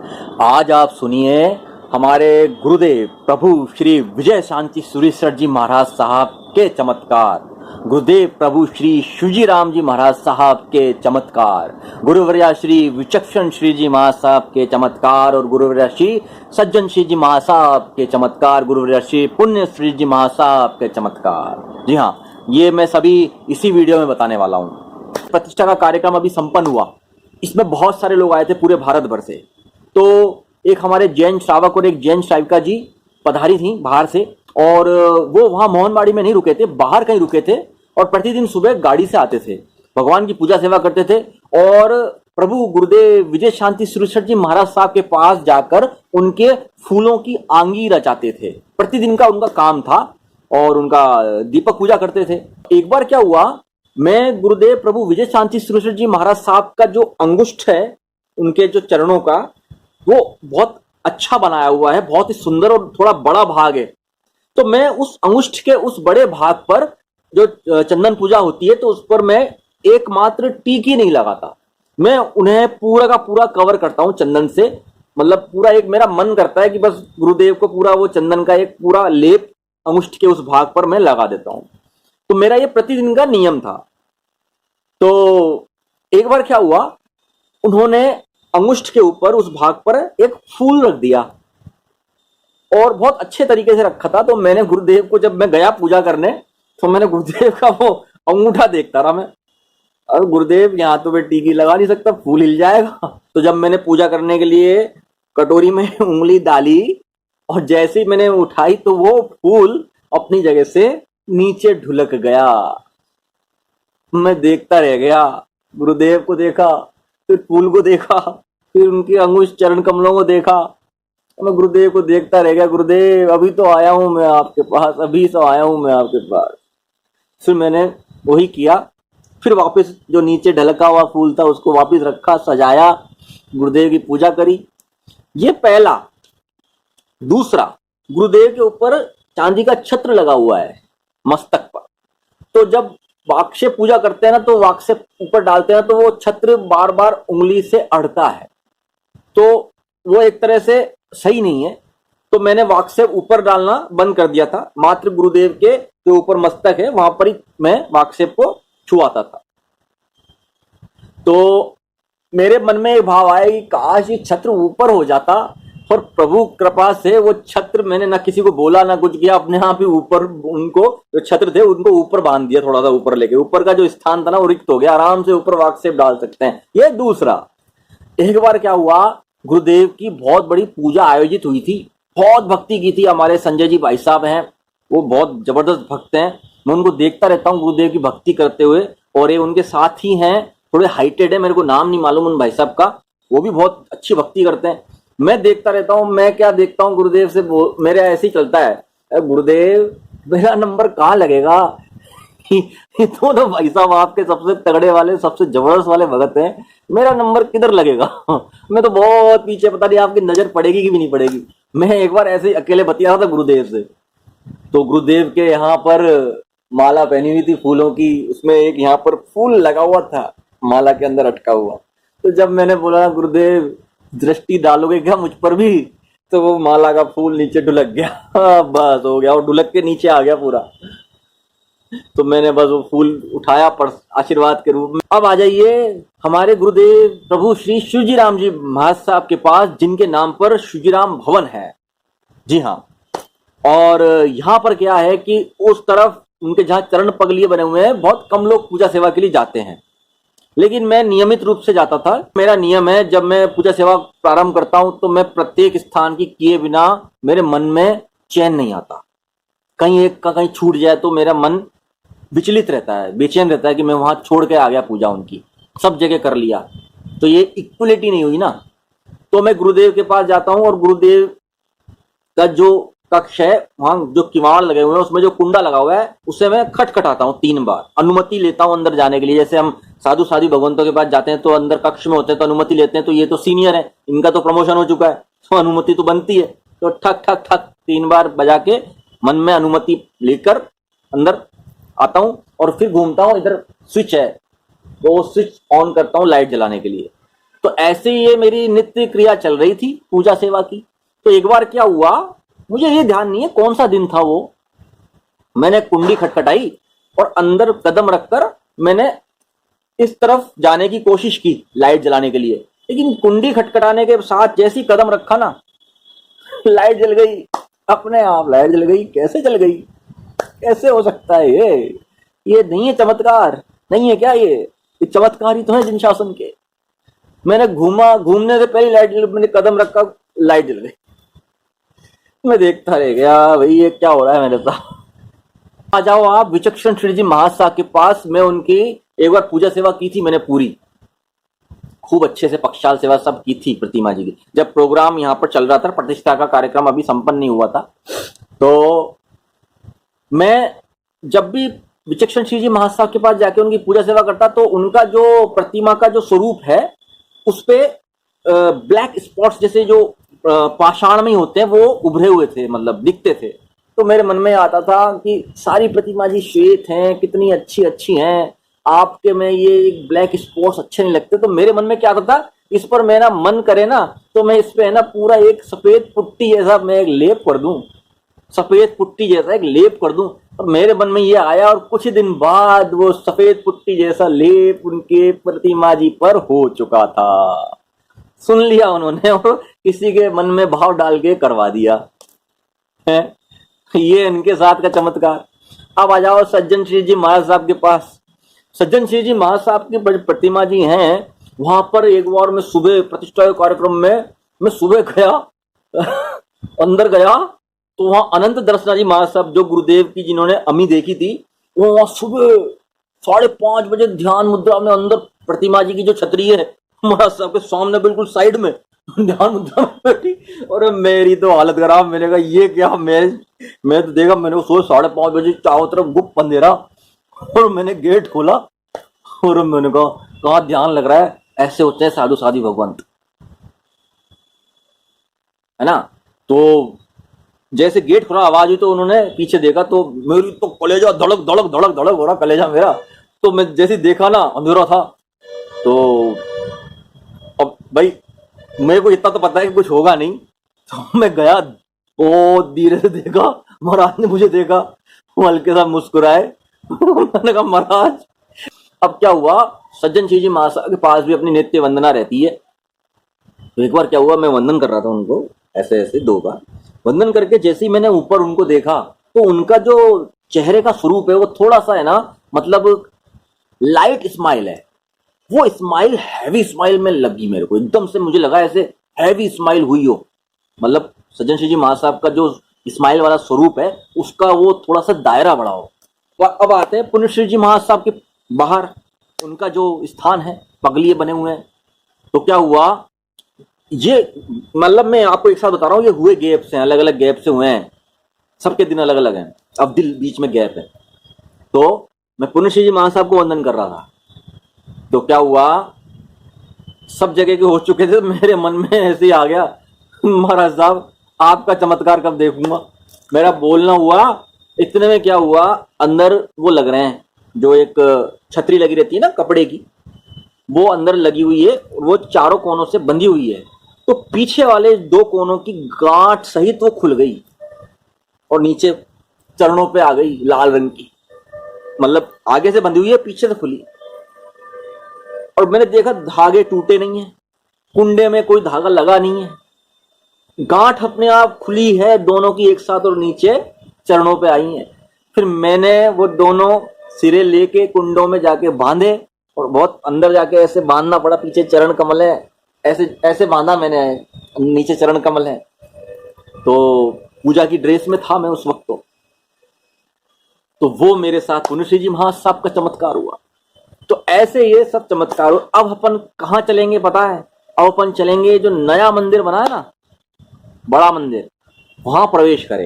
आज आप सुनिए हमारे गुरुदेव प्रभु श्री विजय शांति सुरेश्वर जी महाराज साहब के चमत्कार, गुरुदेव प्रभु श्री शिवजी राम जी महाराज साहब के चमत्कार, गुरुवर्या श्री विचक्षण श्री जी महाराज साहब के चमत्कार और गुरुवर्या श्री सज्जन श्री जी महाराज साहब के चमत्कार, गुरुवर्या श्री पुण्य श्री जी महाराज साहब के चमत्कार। जी हाँ, ये मैं सभी इसी वीडियो में बताने वाला हूँ। प्रतिष्ठा का कार्यक्रम अभी संपन्न हुआ, इसमें बहुत सारे लोग आए थे पूरे भारत भर से। तो एक हमारे जैन श्रावक और एक जैन श्राविका जी पधारी थी बाहर से, और वो वहाँ मोहनबाड़ी में नहीं रुके थे, बाहर कहीं रुके थे, और प्रतिदिन सुबह गाड़ी से आते थे, भगवान की पूजा सेवा करते थे और प्रभु गुरुदेव विजय शांति सुरेश्वर जी महाराज साहब के पास जाकर उनके फूलों की आंगी रचाते थे। प्रतिदिन का उनका काम था और उनका दीपक पूजा करते थे। एक बार क्या हुआ, मैं गुरुदेव प्रभु विजय शांति सुरेश्वर जी महाराज साहब का जो अंगुष्ठ है, उनके जो चरणों का, वो बहुत अच्छा बनाया हुआ है, बहुत ही सुंदर और थोड़ा बड़ा भाग है। तो मैं उस अंगुष्ठ के उस बड़े भाग पर जो चंदन पूजा होती है, तो उस पर मैं एकमात्र टीकी नहीं लगाता, मैं उन्हें पूरा का पूरा कवर करता हूं चंदन से। मतलब पूरा एक मेरा मन करता है कि बस गुरुदेव को पूरा वो चंदन का एक पूरा लेप अंगुष्ठ के उस भाग पर मैं लगा देता हूं। तो मेरा ये प्रतिदिन का नियम था। तो एक बार क्या हुआ, उन्होंने अंगुष्ठ के ऊपर उस भाग पर एक फूल रख दिया और बहुत अच्छे तरीके से रखा था। तो मैंने गुरुदेव को, जब मैं गया पूजा करने, तो मैंने गुरुदेव का वो अंगूठा देखता रहा मैं, और गुरुदेव यहाँ तो मैं टीकी लगा नहीं सकता, फूल हिल जाएगा। तो जब मैंने पूजा करने के लिए कटोरी में उंगली डाली और जैसे ही मैंने उठाई, तो वो फूल अपनी जगह से नीचे ढुलक गया। मैं देखता रह गया, गुरुदेव को देखा, फिर फूल को देखा, फिर उनके अंगुष्ठ चरण कमलों को देखा। मैं गुरुदेव को देखता रह गया, गुरुदेव अभी तो आया हूं मैं आपके पास, अभी तो आया हूं मैं आपके पास। फिर मैंने वही किया, फिर वापस जो नीचे ढलका हुआ फूल था उसको वापस रखा, सजाया, गुरुदेव की पूजा करी। ये पहला। दूसरा, गुरुदेव के ऊपर चांदी का छत्र लगा हुआ है मस्तक पर। तो जब वाक से पूजा करते हैं ना, तो वाक से ऊपर डालते हैं, तो वो छत्र बार बार उंगली से अड़ता है, तो वो एक तरह से सही नहीं है। तो मैंने वाक से ऊपर डालना बंद कर दिया था, मात्र गुरुदेव के जो ऊपर मस्तक है वहां पर ही मैं वाकसेप को छुआता था। तो मेरे मन में एक भाव आया कि काश ये छत्र ऊपर हो जाता, और प्रभु कृपा से वो छत्र, मैंने ना किसी को बोला ना कुछ किया, अपने आप ही ऊपर उनको जो छत्र थे उनको ऊपर बांध दिया, थोड़ा सा ऊपर लेके, ऊपर का जो स्थान था ना वो रिक्त हो गया, आराम से ऊपर वाकसेप डाल सकते हैं। ये दूसरा। एक बार क्या हुआ, गुरुदेव की बहुत बड़ी पूजा आयोजित हुई थी, बहुत भक्ति की थी। हमारे संजय जी भाई साहब हैं, वो बहुत जबरदस्त भक्त हैं, मैं उनको देखता रहता हूँ गुरुदेव की भक्ति करते हुए। और ये उनके साथ ही हैं, थोड़े हाइटेड है, मेरे को नाम नहीं मालूम उन भाई साहब का, वो भी बहुत अच्छी भक्ति करते हैं। मैं देखता रहता हूँ, मैं क्या देखता हूँ, गुरुदेव से मेरे ऐसे ही चलता है, गुरुदेव मेरा नंबर कहाँ लगेगा। तो भाई साहब आपके सबसे तगड़े वाले, सबसे जबरदस्त वाले भगत हैं, मेरा नंबर किधर लगेगा। मैं तो बहुत पीछे, पता नहीं आपकी नजर पड़ेगी कि भी नहीं पड़ेगी। मैं एक बार ऐसे ही अकेले बतिया रहा था गुरुदेव से, तो गुरुदेव के यहाँ पर माला पहनी हुई थी फूलों की, उसमें एक यहाँ पर फूल लगा हुआ था माला के अंदर अटका हुआ। तो जब मैंने बोला गुरुदेव दृष्टि डालोगे क्या मुझ पर भी, तो वो माला का फूल नीचे ढुलक गया। बस हो गया, और ढुलक के नीचे आ गया पूरा। तो मैंने बस वो फूल उठाया पर आशीर्वाद के रूप में। अब आ जाइए हमारे गुरुदेव प्रभु श्री शिवजी राम जी महाराज साहब के पास, जिनके नाम पर शिवजीराम भवन है। जी हाँ, और यहाँ पर क्या है कि उस तरफ उनके जहाँ चरण पगलिए बने हुए हैं, बहुत कम लोग पूजा सेवा के लिए जाते हैं, लेकिन मैं नियमित रूप से जाता था। मेरा नियम है, जब मैं पूजा सेवा प्रारंभ करता हूं, तो मैं प्रत्येक स्थान की किए बिना मेरे मन में चैन नहीं आता। कहीं एक का कहीं छूट जाए तो मेरा मन विचलित रहता है, बेचैन रहता है कि मैं वहां छोड़ के आ गया पूजा, उनकी सब जगह कर लिया, तो ये इक्वलिटी नहीं हुई ना। तो मैं गुरुदेव के पास जाता हूं, और गुरुदेव का जो कक्ष है, वहां जो किवाड़ लगे हुए हैं, उसमें जो कुंडा लगा हुआ है, उससे मैं खटखटाता हूँ 3 बार, अनुमति लेता हूँ अंदर जाने के लिए। जैसे हम साधु साधु भगवंतों के पास जाते हैं तो अंदर कक्ष में होते हैं तो अनुमति लेते हैं, तो ये तो सीनियर है, इनका तो प्रमोशन हो चुका है, तो अनुमति तो बनती है। तो ठक ठक ठक 3 बार बजा के मन में अनुमति लेकर अंदर आता हूँ, और फिर घूमता हूँ। इधर स्विच है, तो स्विच ऑन करता हूँ लाइट जलाने के लिए। तो ऐसे ही ये मेरी नित्य क्रिया चल रही थी पूजा सेवा की। तो एक बार क्या हुआ, मुझे ये ध्यान नहीं है कौन सा दिन था वो, मैंने कुंडी खटखटाई और अंदर कदम रखकर मैंने इस तरफ जाने की कोशिश की लाइट जलाने के लिए, लेकिन कुंडी खटखटाने के साथ जैसी कदम रखा ना, लाइट जल गई, अपने आप लाइट जल गई। कैसे जल गई, कैसे हो सकता है ये नहीं है चमत्कार, नहीं है क्या ये चमत्कार ही तो है जिन शासन के। मैंने घूमने से पहले लाइट जल, मैंने कदम रखा, लाइट जल गई। मैं देखता रह गया, भाई ये क्या हो रहा है मेरे साथ। आ जाओ आप विचक्षण श्री जी महाराज साहब के पास। मैं उनकी एक बार पूजा सेवा की थी मैंने, पूरी खूब अच्छे से पक्षाल सेवा सब की थी प्रतिमा जी की। जब प्रोग्राम यहाँ पर चल रहा था, प्रतिष्ठा का कार्यक्रम अभी संपन्न नहीं हुआ था, तो मैं जब भी विचक्षण श्री जी महाराज साहब के पास जाके उनकी पूजा सेवा करता, तो उनका जो प्रतिमा का जो स्वरूप है उस पे ब्लैक स्पॉट्स जैसे जो पाषाण में होते हैं वो उभरे हुए थे, मतलब दिखते थे। तो मेरे मन में आता था कि सारी प्रतिमा जी श्वेत हैं, कितनी अच्छी अच्छी हैं, आपके में ये ब्लैक स्पॉट्स अच्छे नहीं लगते। तो मेरे मन में क्या आता था, इस पर मेरा मन करे ना तो मैं इस पे है ना पूरा एक सफेद पुट्टी जैसा मैं एक लेप कर दूं, सफेद पुट्टी जैसा एक लेप कर दूं। और मेरे मन में ये आया और कुछ दिन बाद वो सफेद पुट्टी जैसा लेप उनके प्रतिमा जी पर हो चुका था। सुन लिया उन्होंने और किसी के मन में भाव डाल के करवा दिया है। ये इनके साथ का चमत्कार। अब आ जाओ सज्जन श्री जी महाराज साहब के पास। सज्जन श्री जी महाराज साहब की प्रतिमा जी हैं वहां पर। एक बार मैं सुबह प्रतिष्ठा कार्यक्रम में मैं सुबह गया अंदर गया तो वहां अनंत दर्शना जी महाराज साहब जो गुरुदेव की जिन्होंने अमी देखी थी, वो वहां सुबह 5:30 बजे ध्यान मुद्रा में अंदर प्रतिमा जी की जो छतरी है महाराज साहब के सामने बिल्कुल साइड में ध्यान मुद्रा में बैठी। और मेरी तो हालत खराब। मैंने कहा ये क्या, मैं तो देखा, मैंने सोच 5:30 बजे चारों तरफ गुप्त अंधेरा और मैंने गेट खोला और मैंने कहा कहाँ ध्यान लग रहा है। ऐसे होते हैं साधु साधी भगवंत, है ना। तो जैसे गेट खुला आवाज हुई तो उन्होंने पीछे देखा तो मेरी तो कलेजा धड़क धड़क धड़क धड़क हो रहा कलेजा मेरा। तो मैं जैसे देखा ना अंधेरा था, तो अब भाई मेरे को इतना तो पता है कि कुछ होगा नहीं, तो मैं गया बहुत धीरे से देखा, महाराज ने मुझे देखा, वो हल्के सा मुस्कुराए। मैंने कहा महाराज। अब क्या हुआ, सज्जन श्री जी महाराज के पास भी अपनी नित्य वंदना रहती है। तो एक बार क्या हुआ, मैं वंदन कर रहा था उनको ऐसे ऐसे 2 बार वंदन करके, जैसे ही मैंने ऊपर उनको देखा तो उनका जो चेहरे का स्वरूप है वो थोड़ा सा है ना, मतलब लाइट स्माइल है। वो स्माइल हैवी स्माइल में लगी मेरे को, एकदम से मुझे लगा ऐसे हैवी स्माइल हुई हो। मतलब सज्जन श्री जी महाराज साहब का जो स्माइल वाला स्वरूप है उसका वो थोड़ा सा दायरा बड़ा हो। अब आते हैं पुण्य श्री जी महाराज साहब के बाहर उनका जो स्थान है, पगलिए बने हुए हैं। तो क्या हुआ, ये मतलब मैं आपको एक साथ बता रहा हूँ, ये हुए गैप से, अलग अलग गैप से हुए हैं, सबके दिन अलग अलग हैं, अब दिल बीच में गैप है। तो मैं पुण्य श्री जी महाराज साहब को वंदन कर रहा था, तो क्या हुआ, सब जगह के हो चुके थे, मेरे मन में ऐसे ही आ गया महाराज साहब आपका चमत्कार कब देखूंगा। मेरा बोलना हुआ, इतने में क्या हुआ, अंदर वो लग रहे हैं जो एक छतरी लगी रहती है ना कपड़े की, वो अंदर लगी हुई है और वो चारों कोनों से बंधी हुई है। तो पीछे वाले 2 कोनों की गांठ सहित वो खुल गई और नीचे चरणों पे आ गई लाल रंग की, मतलब आगे से बंधी हुई है पीछे से खुली। और मैंने देखा धागे टूटे नहीं है, कुंडे में कोई धागा लगा नहीं है, गांठ अपने आप खुली है दोनों की एक साथ और नीचे चरणों पे आई है। फिर मैंने वो दोनों सिरे लेके कुंडों में जाके बांधे और बहुत अंदर जाके ऐसे बांधना पड़ा, पीछे चरण कमल है, ऐसे ऐसे बांधा मैंने, नीचे चरण कमल है। तो पूजा की ड्रेस में था मैं उस वक्त। तो वो मेरे साथ पुण्य श्री जी महाराज साहब का चमत्कार हुआ। तो ऐसे ये सब चमत्कार हुआ। अब अपन कहाँ चलेंगे पता है, अब अपन चलेंगे जो नया मंदिर बना है ना, बड़ा मंदिर, वहां प्रवेश करेंगे।